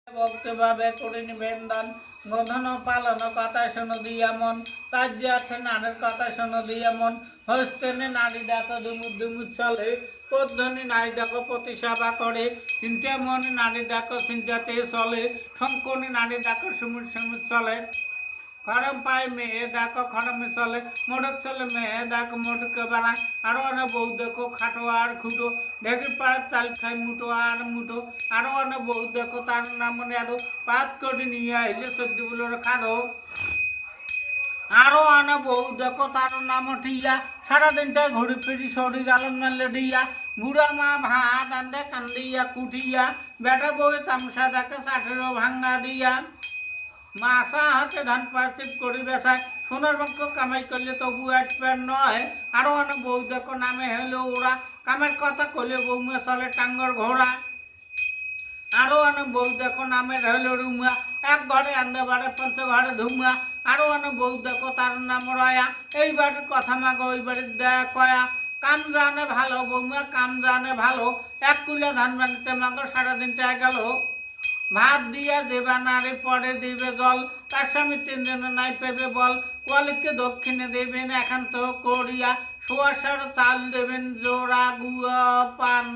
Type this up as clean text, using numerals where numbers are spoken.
ভক্তভাবে করে নিবেদন গোধন পালন কথা শোনো দিয়া মন তাজ্যার্থে নারীর কথা শোনো দিয়া মন হস্তেনে নারী ডাকো দুমুদ দুমুদ চলে পদ্ধনি নারী ডাকো প্রতিসেবা করে চিন্তা মনে নারী ডাকো চিন্তাতে চলে শঙ্কনি নারী ডাকো সুমুদ সুমুদ চলে খরম পায় মেয়ে দেখো খরমে চলে মোটক চলে মেয়ে দেখো মোটকে বাড়ায় আরো অনেক বউ দেখো খাটো আর খুটো দেখি পাড়ার চাল খাই মুঠো আর মুঠো আরো অনেক বউ দেখো তার নাম মনে আরো পাত করে নিয়ে আইলে সর্দি বলে খাদো আরো অনেক বউ দেখো তার নাম ঠিয়া সারাদিনটা ঘুরি ফিরি সরি গালন মারলে ডিয়া বুড়া মা ভাত আনতে কান্দিয়া কুটিয়া বেটা বউ তামসা দেখে ষাটেরও ভাঙ্গা দিয়া মাসা হাতে ধান পাচিপ করি বেসায় সোনার বাক্য কামাই করলে তবু এক প্যান নয় আরো অনেক বউ দেখো নামে হলো ওরা কামের কথা করলে বৌমা চলে টাঙ্গর ঘোড়া আরো অনেক বউ দেখো নামের হলো রুমা এক ঘরে আন্দে বাড়ে পঞ্চ ঘরে ধুমা আরো অনেক বউ দেখো তার নাম রয়া এই বাড়ির কথা মাগো ওই বাড়ির দেয়া কয়া কাম জানে ভালো বৌমা কাম জানে ভালো এক কুলে ধান বানিতে মাগো সারাদিনটা গেল ভাত দিয়া দেবা নারে পরে দিবে জল তার স্বামী 3 দিন নাই পেবে বল কলিকে দক্ষিণে দেবেন একান্ত করিয়া 1.5 চাল দেবেন জোড়া গুয়া পান